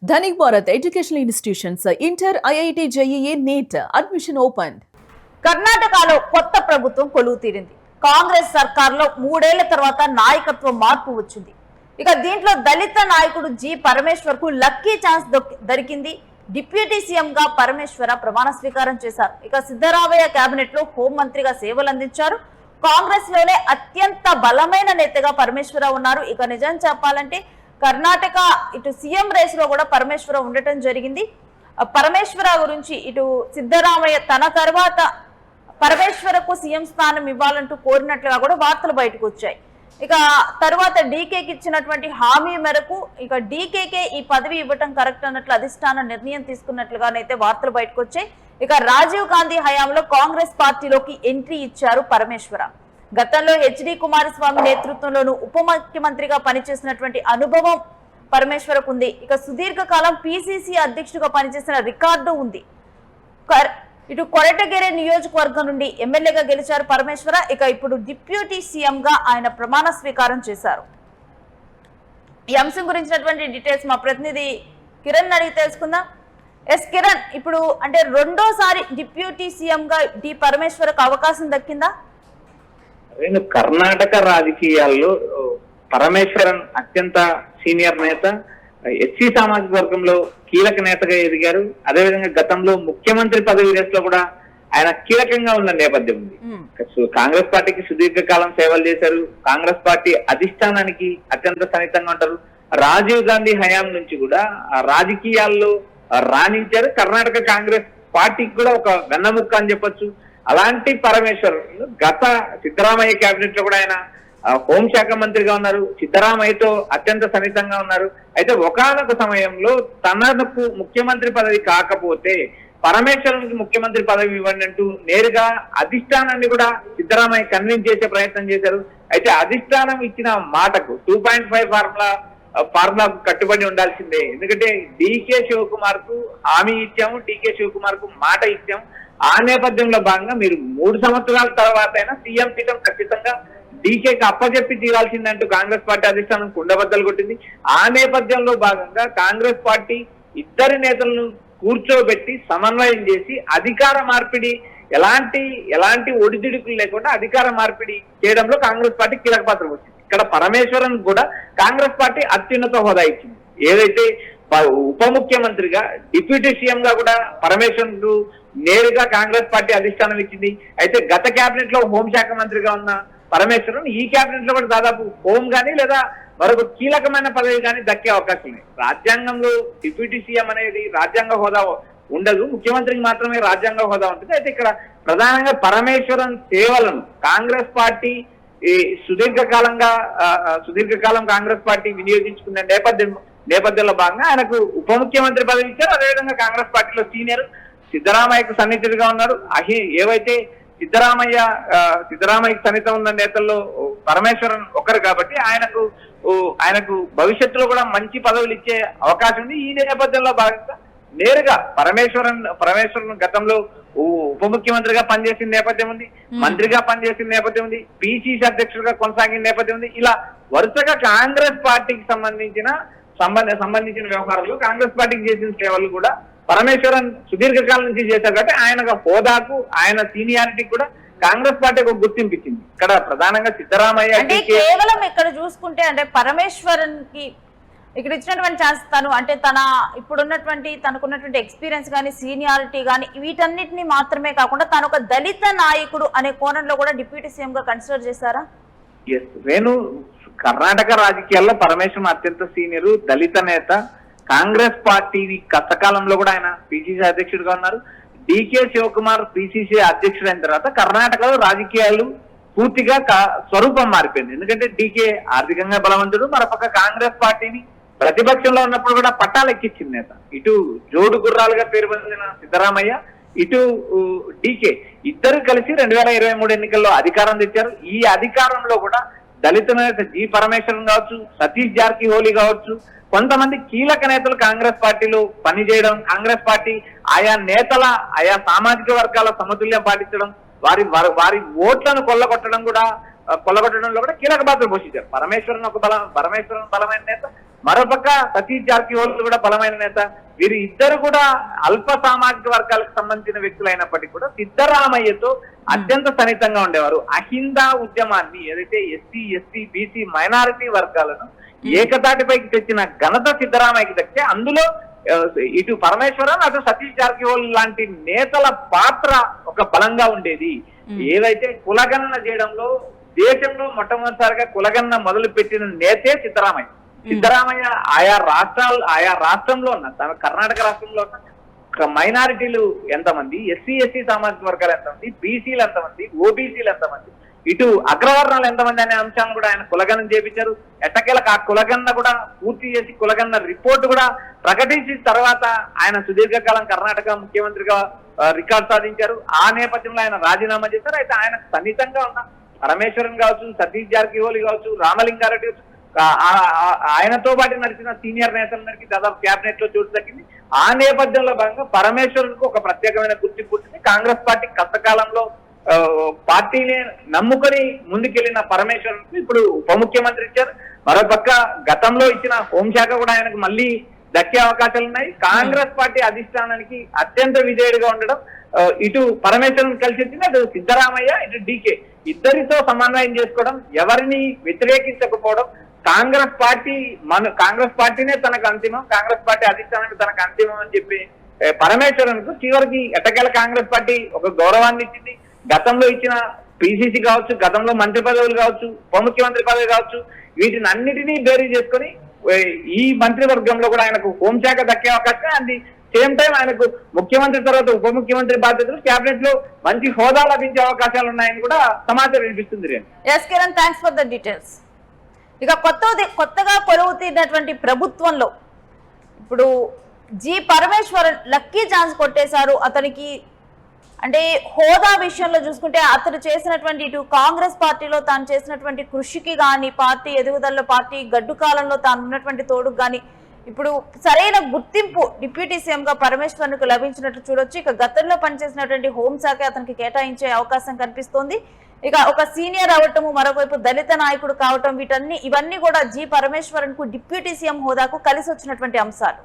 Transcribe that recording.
Dhanik Bharat Educational Institutions, Inter, IIT, JEE, NEET, admission opened. కర్ణాటకలో కొత్త ప్రభుత్వం కొలువు తీరింది. కాంగ్రెస్ సర్కార్లో 3 ఏళ్ల తర్వాత నాయకత్వ మార్పు వచ్చింది. ఇక దీంట్లో దళిత నాయకుడు జి పరమేశ్వర్ కు లక్కీ ఛాన్స్ దొరికింది. డిప్యూటీ సీఎం గా పరమేశ్వర ప్రమాణ స్వీకారం చేశారు. ఇక సిద్ధరామయ్య కేబినెట్ లో హోం మంత్రిగా సేవలు అందించారు. కాంగ్రెస్ లోనే అత్యంత బలమైన నేతగా పరమేశ్వర ఉన్నారు. ఇక నిజం చెప్పాలంటే కర్ణాటక ఇటు సీఎం రేస్ లో కూడా పరమేశ్వర ఉండటం జరిగింది. పరమేశ్వర గురించి ఇటు సిద్ధరామయ్య తన తర్వాత పరమేశ్వరకు సీఎం స్థానం ఇవ్వాలంటూ కోరినట్లుగా కూడా వార్తలు బయటకు వచ్చాయి. ఇక తర్వాత డీకేకి ఇచ్చినటువంటి హామీ మేరకు ఇక డీకేకే ఈ పదవి ఇవ్వటం కరెక్ట్ అన్నట్లు అధిష్టానం నిర్ణయం తీసుకున్నట్లుగానైతే వార్తలు బయటకు వచ్చాయి. ఇక రాజీవ్ గాంధీ హయాంలో కాంగ్రెస్ పార్టీలోకి ఎంట్రీ ఇచ్చారు పరమేశ్వర. గతంలో హెచ్డి కుమారస్వామి నేతృత్వంలోనూ ఉప ముఖ్యమంత్రిగా పనిచేసినటువంటి అనుభవం పరమేశ్వరకు ఉంది. ఇక సుదీర్ఘకాలం పిసిసి అధ్యక్షుడిగా పనిచేసిన రికార్డు ఉంది. ఇటు కొరటగెరె నియోజకవర్గం నుండి ఎమ్మెల్యేగా గెలిచారు పరమేశ్వర. ఇక ఇప్పుడు డిప్యూటీ సీఎం గా ఆయన ప్రమాణ స్వీకారం చేశారు. ఈ అంశం గురించినటువంటి డీటెయిల్స్ మా ప్రతినిధి కిరణ్ అడిగి తెలుసుకుందాం. ఎస్ కిరణ్, ఇప్పుడు అంటే రెండోసారి డిప్యూటీ సీఎం గా డి పరమేశ్వరకు అవకాశం దక్కిందా? కర్ణాటక రాజకీయాల్లో పరమేశ్వరన్ అత్యంత సీనియర్ నేత, ఎస్సీ సామాజిక వర్గంలో కీలక నేతగా ఎదిగారు. అదేవిధంగా గతంలో ముఖ్యమంత్రి పదవి రేసులో కూడా ఆయన కీలకంగా ఉన్న నేపథ్యం ఉంది. కాంగ్రెస్ పార్టీకి సుదీర్ఘకాలం సేవలు చేశారు. కాంగ్రెస్ పార్టీ అధిష్టానానికి అత్యంత సన్నిహితంగా ఉంటారు. రాజీవ్ గాంధీ హయాం నుంచి కూడా రాజకీయాల్లో రాణించారు. కర్ణాటక కాంగ్రెస్ పార్టీకి కూడా ఒక వెన్నముక్క అని చెప్పొచ్చు. అలాంటి పరమేశ్వర్ గత సిద్ధరామయ్య కేబినెట్ లో కూడా ఆయన హోంశాఖ మంత్రిగా ఉన్నారు. సిద్ధరామయ్యతో అత్యంత సన్నిహితంగా ఉన్నారు. అయితే ఒకానొక సమయంలో తనకు ముఖ్యమంత్రి పదవి కాకపోతే పరమేశ్వరునికి ముఖ్యమంత్రి పదవి ఇవ్వండి అంటూ నేరుగా అధిష్టానాన్ని కూడా సిద్ధరామయ్య కన్విన్స్ చేసే ప్రయత్నం చేశారు. అయితే అధిష్టానం ఇచ్చిన మాటకు 2.5 ఫార్ములాకు కట్టుబడి ఉండాల్సిందే. ఎందుకంటే డికే శివకుమార్ కు హామీ ఇచ్చాము, డికే శివకుమార్ కు మాట ఇచ్చాము. ఆ నేపథ్యంలో భాగంగా మీరు 3 సంవత్సరాల తర్వాత అయినా సీఎం పీఠం ఖచ్చితంగా డీకేకి అప్పచెప్పి తీరాల్సిందంటూ కాంగ్రెస్ పార్టీ అధిష్టానం కుండబద్దలు కొట్టింది. ఆ నేపథ్యంలో భాగంగా కాంగ్రెస్ పార్టీ ఇద్దరి నేతలను కూర్చోబెట్టి సమన్వయం చేసి అధికార మార్పిడి ఎలాంటి ఒడిదుడుకులు లేకుండా అధికార మార్పిడి చేయడంలో కాంగ్రెస్ పార్టీ కీలక పాత్ర వచ్చింది. ఇక్కడ పరమేశ్వరన్ కూడా కాంగ్రెస్ పార్టీ అత్యున్నత హోదా ఇచ్చింది. ఏదైతే ఉప ముఖ్యమంత్రిగా డిప్యూటీ సీఎం గా కూడా పరమేశ్వరన్ కు నేరుగా కాంగ్రెస్ పార్టీ అధిష్టానం ఇచ్చింది. అయితే గత కేబినెట్ లో హోంశాఖ మంత్రిగా ఉన్న పరమేశ్వరన్ ఈ కేబినెట్ లో కూడా దాదాపు హోం గానీ లేదా మరొక కీలకమైన పదవి కానీ దక్కే అవకాశం ఉంది. రాజ్యాంగంలో డిప్యూటీ సీఎం అనేది రాజ్యాంగ హోదా ఉండదు, ముఖ్యమంత్రికి మాత్రమే రాజ్యాంగ హోదా ఉంటుంది. అయితే ఇక్కడ ప్రధానంగా పరమేశ్వరన్ సేవలను కాంగ్రెస్ పార్టీ సుదీర్ఘకాలం కాంగ్రెస్ పార్టీ వినియోగించుకున్న నేపథ్యంలో భాగంగా ఆయనకు ఉప ముఖ్యమంత్రి పదవి ఇచ్చారు. అదేవిధంగా కాంగ్రెస్ పార్టీలో సీనియర్ సిద్ధరామయ్యకు సన్నిహితుడిగా ఉన్నారు. ఏవైతే సిద్ధరామయ్యకు సన్నిహితం ఉన్న నేతల్లో పరమేశ్వరన్ ఒకరు కాబట్టి ఆయనకు భవిష్యత్తులో కూడా మంచి పదవులు ఇచ్చే అవకాశం ఉంది. ఈ నేపథ్యంలో భాగంగా నేరుగా పరమేశ్వరన్ గతంలో ఉప ముఖ్యమంత్రిగా పనిచేసిన నేపథ్యం ఉంది, మంత్రిగా పనిచేసిన నేపథ్యం ఉంది, పిసిసి అధ్యక్షుడిగా కొనసాగిన నేపథ్యం ఉంది. ఇలా వరుసగా కాంగ్రెస్ పార్టీకి సంబంధించిన వ్యవహారాలు, కాంగ్రెస్ పార్టీకి చేసిన సేవలు కూడా పరమేశ్వరన్ సుదీర్ఘకాలం నుంచి చేశారు కాబట్టి ఆయన హోదాకు ఆయన సీనియారిటీ కూడా కాంగ్రెస్ పార్టీ ఒక గుర్తింపు ఇచ్చింది. ఇక్కడ ప్రధానంగా సిద్ధరామయ్య కేవలం ఇక్కడ చూసుకుంటే అంటే పరమేశ్వరన్ కి ఇక్కడ ఇచ్చినటువంటి ఛాన్స్ తనకున్నటువంటి ఎక్స్పీరియన్స్ కానీ సీనియారిటీ కానీ వీటన్నిటిని మాత్రమే కాకుండా తను ఒక దళిత నాయకుడు అనే కోణంలో కూడా డిప్యూటీ సీఎం గా కన్సిడర్ చేశారా? కర్ణాటక రాజకీయాల్లో పరమేశ్వరన్ అత్యంత సీనియర్ దళిత నేత. కాంగ్రెస్ పార్టీ కష్టకాలంలో కూడా ఆయన పిసిసి అధ్యక్షుడిగా ఉన్నారు. డికే శివకుమార్ పిసిసి అధ్యక్షుడైన తర్వాత కర్ణాటకలో రాజకీయాలు పూర్తిగా స్వరూపం మారిపోయింది. ఎందుకంటే డికే ఆర్థికంగా బలవంతుడు, మరొక కాంగ్రెస్ పార్టీని ప్రతిపక్షంలో ఉన్నప్పుడు కూడా పట్టాలెక్కించింది నేత. ఇటు జోడు గుర్రాలుగా పేరు పొందిన సిద్ధరామయ్య, ఇటు డికే ఇద్దరు కలిసి 2023 ఎన్నికల్లో అధికారం తెచ్చారు. ఈ అధికారంలో కూడా దళిత నేత జి పరమేశ్వరన్ కావచ్చు, సతీష్ జార్కిహోలీ కావచ్చు, కొంతమంది కీలక నేతలు కాంగ్రెస్ పార్టీలో పనిచేయడం, కాంగ్రెస్ పార్టీ ఆయా సామాజిక వర్గాల సమతుల్యం పాటించడం, వారి ఓట్లను కొల్లగొట్టడంలో కూడా కీలక పాత్ర పోషించారు. పరమేశ్వరన్ బలమైన నేత, మరోపక్క సతీష్ జారకిహోళి కూడా బలమైన నేత. వీరు ఇద్దరు కూడా అల్ప సామాజిక వర్గాలకు సంబంధించిన వ్యక్తులు అయినప్పటికీ కూడా సిద్ధరామయ్యతో అత్యంత సన్నిహితంగా ఉండేవారు. అహిందా ఉద్యమాన్ని ఏదైతే ఎస్సీ ఎస్టీ బీసీ మైనారిటీ వర్గాలను ఏకతాటిపైకి తెచ్చిన ఘనత సిద్ధరామయ్యకి దక్కితే అందులో ఇటు పరమేశ్వరన్ అటు సతీష్ జారకిహోళి లాంటి నేతల పాత్ర ఒక బలంగా ఉండేది. ఏదైతే కులగణన చేయడంలో దేశంలో మొట్టమొదటిసారిగా కులగణన మొదలు పెట్టిన నేతే సిద్ధరామయ్య. సిద్ధరామయ్య ఆయా రాష్ట్రంలో ఉన్న కర్ణాటక రాష్ట్రంలో ఉన్న మైనారిటీలు ఎంతమంది, ఎస్సీ ఎస్టీ సామాజిక వర్గాలు ఎంతమంది, బీసీలు ఎంతమంది, ఓబీసీలు ఎంతమంది, ఇటు అగ్రవర్ణాలు ఎంతమంది అనే అంశాలను కూడా ఆయన కులగణన చేపించారు. ఎట్టకేలకు ఆ కులగణన కూడా పూర్తి చేసి కులగణన రిపోర్టు కూడా ప్రకటించిన తర్వాత ఆయన సుదీర్ఘకాలం కర్ణాటక ముఖ్యమంత్రిగా రికార్డు సాధించారు. ఆ నేపథ్యంలో ఆయన రాజీనామా చేశారు. అయితే ఆయన సన్నిహితంగా ఉన్న పరమేశ్వరన్ కావచ్చు, సతీష్ జారకిహోళి కావచ్చు, రామలింగారెడ్డి కావచ్చు, ఆయనతో పాటు నడిచిన సీనియర్ నేతలందరికీ దాదాపు క్యాబినెట్ లో చోటు దక్కింది. ఆ నేపథ్యంలో భాగంగా పరమేశ్వరన్ కు ఒక ప్రత్యేకమైన గుర్తింపు ఉంటుంది. కాంగ్రెస్ పార్టీ కష్టకాలంలో పార్టీని నమ్ముకొని ముందుకెళ్లిన పరమేశ్వరన్ కు ఇప్పుడు ఉప ముఖ్యమంత్రి ఇచ్చారు. మరోపక్క గతంలో ఇచ్చిన హోంశాఖ కూడా ఆయనకు మళ్ళీ దక్కే అవకాశాలు ఉన్నాయి. కాంగ్రెస్ పార్టీ అధిష్టానానికి అత్యంత విధేయుడిగా ఉండడం ఇటు పరమేశ్వరన్ కలిసి వచ్చింది, అటు సిద్ధరామయ్య ఇటు డీకే ఇద్దరితో సమన్వయం చేసుకోవడం, ఎవరిని వ్యతిరేకించకపోవడం, కాంగ్రెస్ పార్టీనే తనకు అంతిమం, కాంగ్రెస్ పార్టీ అధిష్టానానికి తనకు అంతిమం అని చెప్పి పరమేశ్వరన్ కు చివరికి ఎట్టకేల కాంగ్రెస్ పార్టీ ఒక గౌరవాన్ని ఇచ్చింది. గతంలో ఇచ్చిన పిసిసి కావచ్చు, గతంలో మంత్రి పదవులు కావచ్చు, ఉప ముఖ్యమంత్రి పదవి కావచ్చు, వీటిని అన్నిటినీ బేరీ చేసుకుని ఈ మంత్రివర్గంలో కూడా ఆయనకు హోంశాఖ దక్కే అవకాశం, అండ్ సేమ్ టైం ఆయనకు ముఖ్యమంత్రి తర్వాత ఉప ముఖ్యమంత్రి బాధ్యతలు, క్యాబినెట్ లో మంచి హోదా లభించే అవకాశాలు ఉన్నాయని కూడా సమాచారం వినిపిస్తుంది. Yes Kiran, thanks for the details. ఇక కొత్తగా కొలువు తీరినటువంటి ప్రభుత్వంలో ఇప్పుడు జి పరమేశ్వరన్ లక్కీ ఛాన్స్ కొట్టేశారు. అతనికి అంటే హోదా విషయంలో చూసుకుంటే అతను చేసినటువంటి ఇటు కాంగ్రెస్ పార్టీలో తాను చేసినటువంటి కృషికి కానీ, పార్టీ ఎదుగుదలలో, పార్టీ గడ్డు కాలంలో తాను ఉన్నటువంటి తోడుకు కానీ ఇప్పుడు సరైన గుర్తింపు డిప్యూటీ సీఎం గా పరమేశ్వరన్ కు లభించినట్లు చూడొచ్చు. ఇక గతంలో పనిచేసినటువంటి హోంశాఖ అతనికి కేటాయించే అవకాశం కనిపిస్తోంది. ఇక ఒక సీనియర్ అవటము, మరోవైపు దళిత నాయకుడు కావటం, ఇవన్నీ కూడా జి పరమేశ్వరన్ కు డిప్యూటీ సీఎం హోదాకు కలిసి వచ్చినటువంటి అంశాలు.